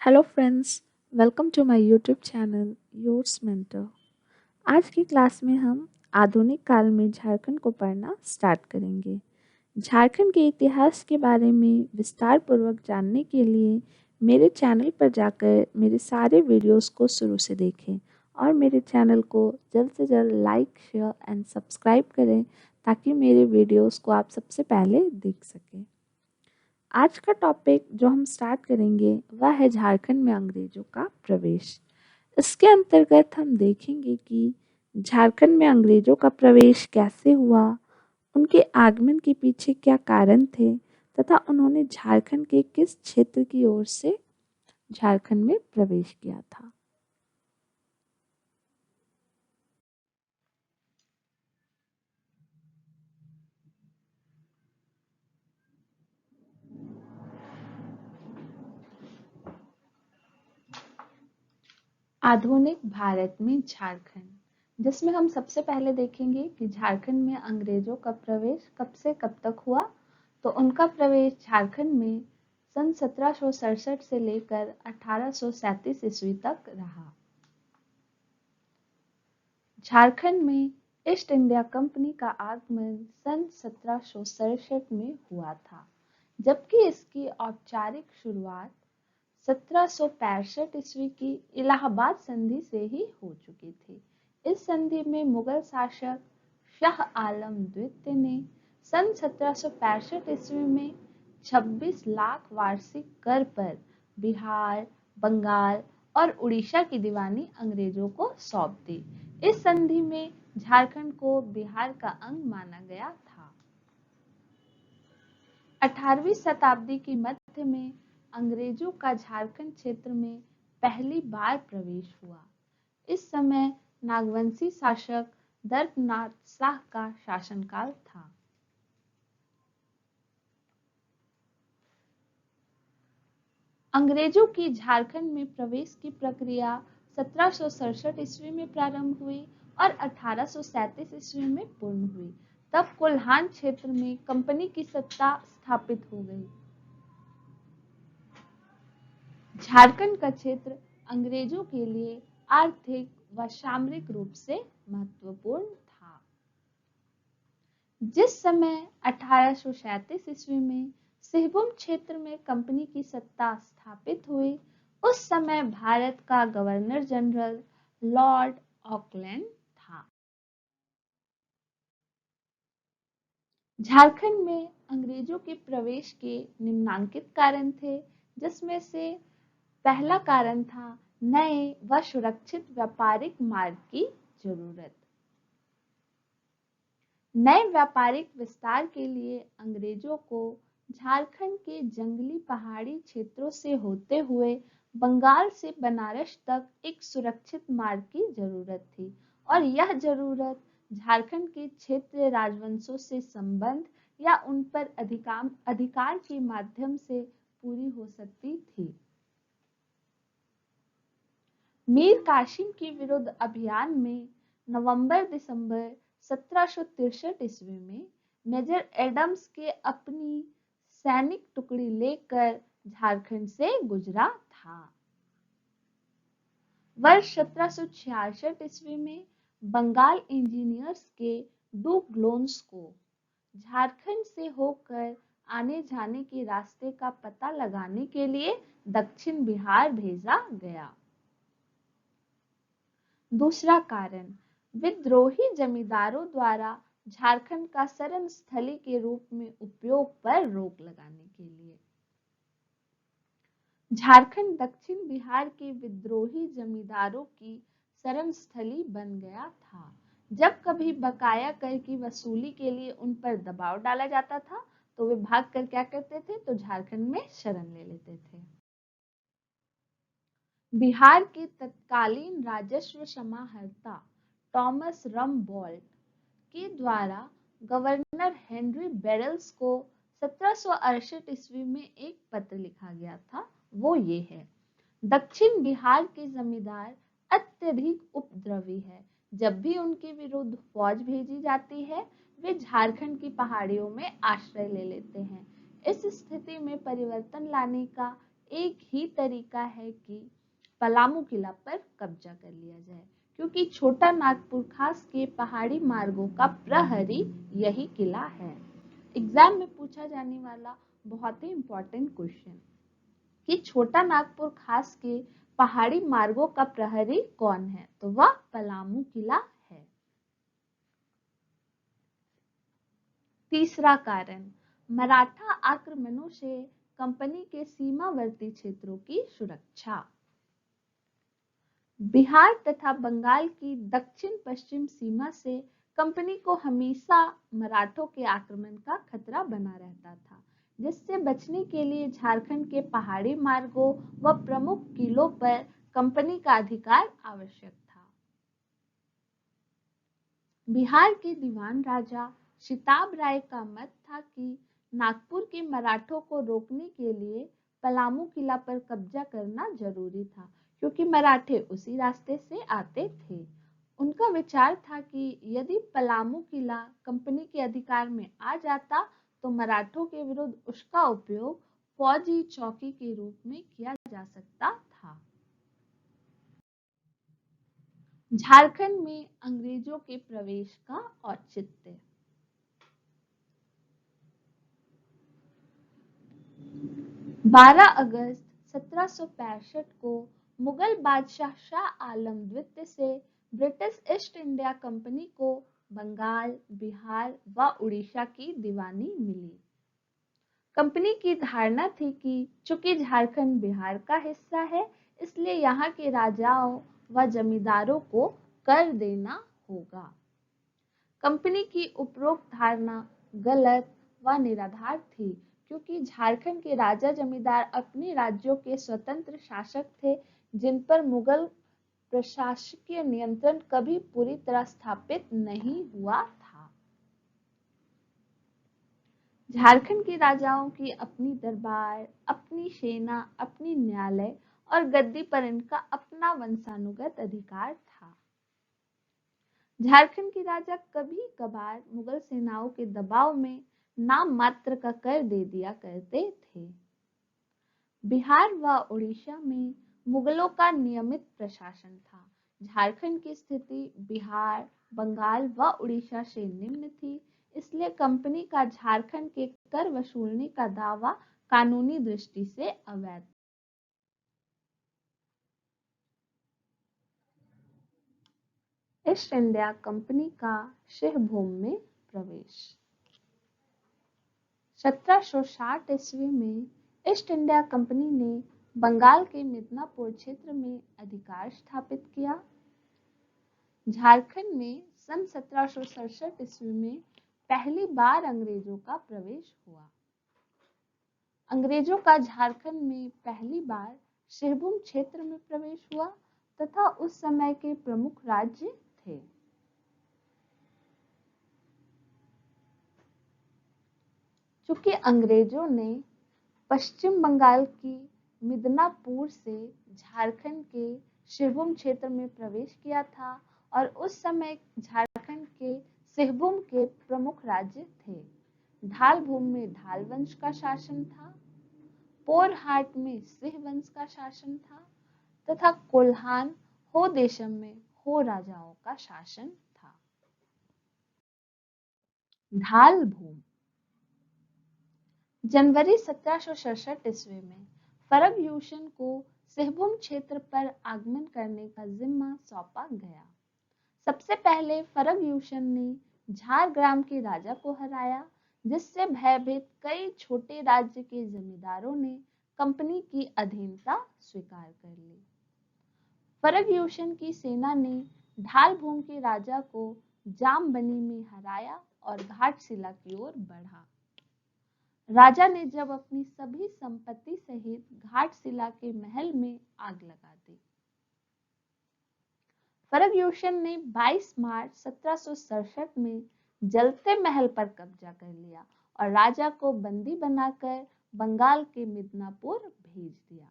Hello friends, welcome to my YouTube channel yours mentor. आज की class में हम आधुनिक काल में झारखंड को पढ़ना स्टार्ट करेंगे। झारखंड के इतिहास के बारे में विस्तार पूर्वक जानने के लिए मेरे चैनल पर जाकर मेरे सारे वीडियोस को शुरू से देखें और मेरे चैनल को जल्द से जल्द लाइक, शेयर एंड सब्सक्राइब करें ताकि मेरे वीडियोस को आप सबसे पहले देख सकें। आज का टॉपिक जो हम स्टार्ट करेंगे वह है झारखंड में अंग्रेजों का प्रवेश। इसके अंतर्गत हम देखेंगे कि झारखंड में अंग्रेजों का प्रवेश कैसे हुआ, उनके आगमन के पीछे क्या कारण थे तथा उन्होंने झारखंड के किस क्षेत्र की ओर से झारखंड में प्रवेश किया था। आधुनिक भारत में झारखंड, जिसमें हम सबसे पहले देखेंगे कि झारखंड में अंग्रेजों का प्रवेश कब से कब तक हुआ। तो उनका प्रवेश झारखंड में सन 1767 से लेकर 1837 ईस्वी तक रहा। झारखंड में ईस्ट इंडिया कंपनी का आगमन सन 1767 में हुआ था, जबकि इसकी औपचारिक शुरुआत 1765 ईस्वी की इलाहाबाद संधि से ही हो चुकी थी। इस संधि में मुगल शासक शाह आलम द्वितीय ने सन 1765 ईस्वी में 26 लाख वार्षिक कर पर बिहार, बंगाल और उड़ीसा की दीवानी अंग्रेजों को सौंप दी। इस संधि में झारखंड को बिहार का अंग माना गया था। 18वीं शताब्दी की मध्य में अंग्रेजों का झारखंड क्षेत्र में पहली बार प्रवेश हुआ। इस समय नागवंशी शासक दर्पनाथ शाह का शासनकाल था। अंग्रेजों की झारखंड में प्रवेश की प्रक्रिया 1767 ईस्वी में प्रारंभ हुई और 1837 ईस्वी में पूर्ण हुई। तब कोल्हान क्षेत्र में कंपनी की सत्ता स्थापित हो गई। झारखंड का क्षेत्र अंग्रेजों के लिए आर्थिक व सामरिक रूप से महत्वपूर्ण था। जिस समय 1837 ईस्वी में सिंहभूम क्षेत्र में कंपनी की सत्ता स्थापित हुई, उस समय भारत का गवर्नर जनरल लॉर्ड ऑकलैंड था। झारखंड में अंग्रेजों के प्रवेश के निम्नलिखित कारण थे, जिसमें से पहला कारण था नए व सुरक्षित व्यापारिक मार्ग की जरूरत। नए व्यापारिक विस्तार के लिए अंग्रेजों को झारखंड के जंगली पहाड़ी क्षेत्रों से होते हुए बंगाल से बनारस तक एक सुरक्षित मार्ग की जरूरत थी और यह जरूरत झारखंड के क्षेत्रीय राजवंशों से संबंध या उन पर अधिकार के माध्यम से पूरी हो सकती थी। मीर कासिम के विरुद्ध अभियान में नवंबर-दिसंबर 1763 ईस्वी में मेजर एडम्स के अपनी सैनिक टुकड़ी लेकर झारखंड से गुजरा था। वर्ष 1766 ईस्वी में बंगाल इंजीनियर्स के डुगलोन्स को झारखंड से होकर आने जाने के रास्ते का पता लगाने के लिए दक्षिण बिहार भेजा गया। दूसरा कारण, विद्रोही जमींदारों द्वारा झारखंड का शरण स्थली के रूप में उपयोग पर रोक लगाने के लिए। झारखंड दक्षिण बिहार के विद्रोही जमींदारों की शरण स्थली बन गया था। जब कभी बकाया कर की वसूली के लिए उन पर दबाव डाला जाता था तो वे भागकर क्या करते थे, तो झारखंड में शरण ले लेते थे। बिहार के तत्कालीन राजस्व समाहर्ता टॉमस रमबॉल्ट के द्वारा गवर्नर हेनरी बेरल्स को 1768 ईस्वी में एक पत्र लिखा गया था। वो ये है, दक्षिण बिहार के जमींदार अत्यधिक उपद्रवी है। जब भी उनके विरुद्ध फौज भेजी जाती है वे झारखंड की पहाड़ियों में आश्रय ले लेते हैं। इस स्थिति में परिवर्तन लाने का एक ही तरीका है कि पलामू किला पर कब्जा कर लिया जाए, क्योंकि छोटा नागपुर खास के पहाड़ी मार्गों का प्रहरी यही किला है। एग्जाम में पूछा जाने वाला बहुत ही इम्पोर्टेंट क्वेश्चन कि छोटा नागपुर खास के पहाड़ी मार्गों का प्रहरी कौन है, तो वह पलामू किला है। तीसरा कारण, मराठा आक्रमणों से कंपनी के सीमावर्ती क्षेत्रों की सुरक्षा। बिहार तथा बंगाल की दक्षिण पश्चिम सीमा से कंपनी को हमेशा मराठों के आक्रमण का खतरा बना रहता था, जिससे बचने के लिए झारखंड के पहाड़ी मार्गों व प्रमुख किलों पर कंपनी का अधिकार आवश्यक था। बिहार के दीवान राजा शिताब राय का मत था कि नागपुर के मराठों को रोकने के लिए पलामू किला पर कब्जा करना जरूरी था, क्योंकि मराठे उसी रास्ते से आते थे। उनका विचार था कि यदि पलामू किला कंपनी के अधिकार में आ जाता तो मराठों के विरुद्ध उसका उपयोग फौजी चौकी के रूप में किया जा सकता था। झारखंड में अंग्रेजों के प्रवेश का औचित्य। 12 अगस्त 1765 को मुगल बादशाह शाह आलम द्वितीय से ब्रिटिश ईस्ट इंडिया कंपनी को बंगाल, बिहार व उड़ीसा की दीवानी मिली। कंपनी की धारणा थी कि चूंकि झारखंड बिहार का हिस्सा है, इसलिए यहाँ के राजाओं व जमींदारों को कर देना होगा। कंपनी की उपरोक्त धारणा गलत व निराधार थी, क्योंकि झारखंड के राजा जमींदार अपने राज्यों के स्वतंत्र शासक थे, जिन पर मुगल प्रशासकीय नियंत्रण कभी पूरी तरह स्थापित नहीं हुआ था। झारखंड के राजाओं की अपनी दरबार, अपनी सेना, अपनी न्यायालय और गद्दी पर इनका अपना वंशानुगत अधिकार था। झारखंड के राजा कभी कभार मुगल सेनाओं के दबाव में नाम मात्र का कर दे दिया करते थे। बिहार व उड़ीसा में मुगलों का नियमित प्रशासन था। झारखंड की स्थिति बिहार, बंगाल व उड़ीसा से निम्न थी, इसलिए कंपनी का झारखंड के कर वसूलने का दावा कानूनी दृष्टि से अवैध। ईस्ट इंडिया कंपनी का सिंहभूम में प्रवेश। 1760 ईस्वी में ईस्ट इंडिया कंपनी ने बंगाल के मिदनापुर क्षेत्र में अधिकार स्थापित किया। झारखंड में सन 1767 ईस्वी में पहली बार अंग्रेजों का प्रवेश हुआ। अंग्रेजों का झारखंड में पहली बार सिंहभूम क्षेत्र में प्रवेश हुआ तथा उस समय के प्रमुख राज्य थे। चूंकि अंग्रेजों ने पश्चिम बंगाल की मिदनापुर से झारखंड के सिंहभूम क्षेत्र में प्रवेश किया था और उस समय झारखंड के सिंहभूम के प्रमुख राज्य थे। ढालभूम में ढाल वंश का शासन था, पोरहाट में सिंह वंश का शासन था तथा कोल्हान हो देशम में हो राजाओं का शासन था। ढालभूम। जनवरी 1767 ईस्वी में फर्गुसन को सिंहभूम क्षेत्र पर आगमन करने का जिम्मा सौंपा गया। सबसे पहले फर्गुसन ने झारग्राम के राजा को हराया, जिससे भयभीत कई छोटे राज्य के जमींदारों ने कंपनी की अधीनता स्वीकार कर ली। फर्गुसन की सेना ने ढालभूम के राजा को जामबनी में हराया और घाटशिला की ओर बढ़ा। राजा ने जब अपनी सभी संपत्ति सहित घाटशिला के महल में आग लगा दी। फर्गुसन ने 22 मार्च 1767 में जलते महल पर कब्जा कर लिया और राजा को बंदी बनाकर बंगाल के मिदनापुर भेज दिया।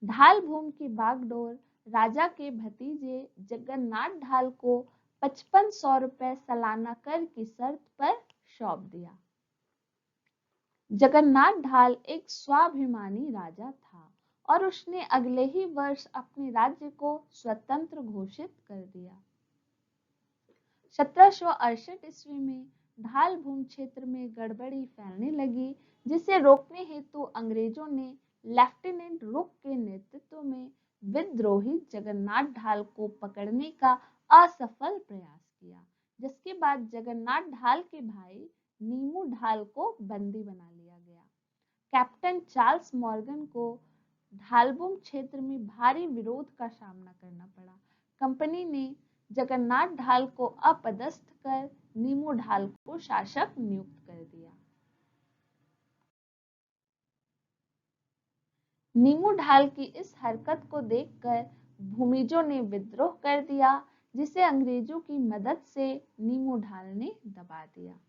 ढालभूम की बागडोर राजा के भतीजे जगन्नाथ ढाल को 5500 रुपए सालाना कर की शर्त पर सौंप दिया। जगन्नाथ ढाल एक स्वाभिमानी राजा था और उसने अगले ही वर्ष अपने राज्य को स्वतंत्र घोषित कर दिया। 1768 ईस्वी में ढाल भूमि क्षेत्र में गड़बड़ी फैलने लगी, जिसे रोकने हेतु अंग्रेजों ने लेफ्टिनेंट रुक के नेतृत्व में विद्रोही जगन्नाथ ढाल को पकड़ने का असफल प्रयास किया, जिसके बाद जगन्नाथ ढाल के भाई नीमू ढाल को बंदी बना लिया गया। कैप्टन चार्ल्स मॉर्गन को ढालबुम क्षेत्र में भारी विरोध का सामना करना पड़ा। कंपनी ने जगन्नाथ ढाल को अपदस्थ कर नीमू ढाल को शासक नियुक्त कर दिया। नीमू ढाल की इस हरकत को देखकर भूमिजों ने विद्रोह कर दिया, जिसे अंग्रेजों की मदद से नीमू ढाल ने दबा दिया।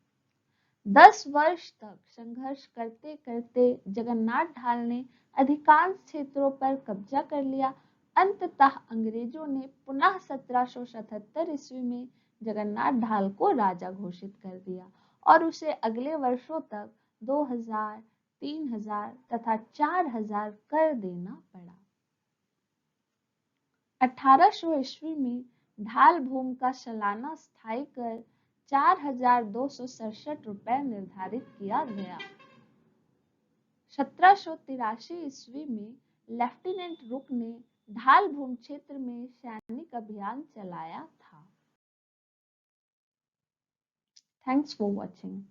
10 वर्ष तक संघर्ष करते करते जगन्नाथ ढाल ने अधिकांश क्षेत्रों पर कब्जा कर लिया। अंततः अंग्रेजों ने पुनः 1777 ईस्वी में जगन्नाथ ढाल को राजा घोषित कर दिया और उसे अगले वर्षों तक 2000, 3000 तथा 4000 कर देना पड़ा। 1800 ईस्वी में ढाल भूमि का सालाना स्थायी कर 4267 रुपए निर्धारित किया गया। 1783 ईस्वी में लेफ्टिनेंट रुक ने ढाल भूमि क्षेत्र में सैनिक अभियान चलाया था। Thanks for watching.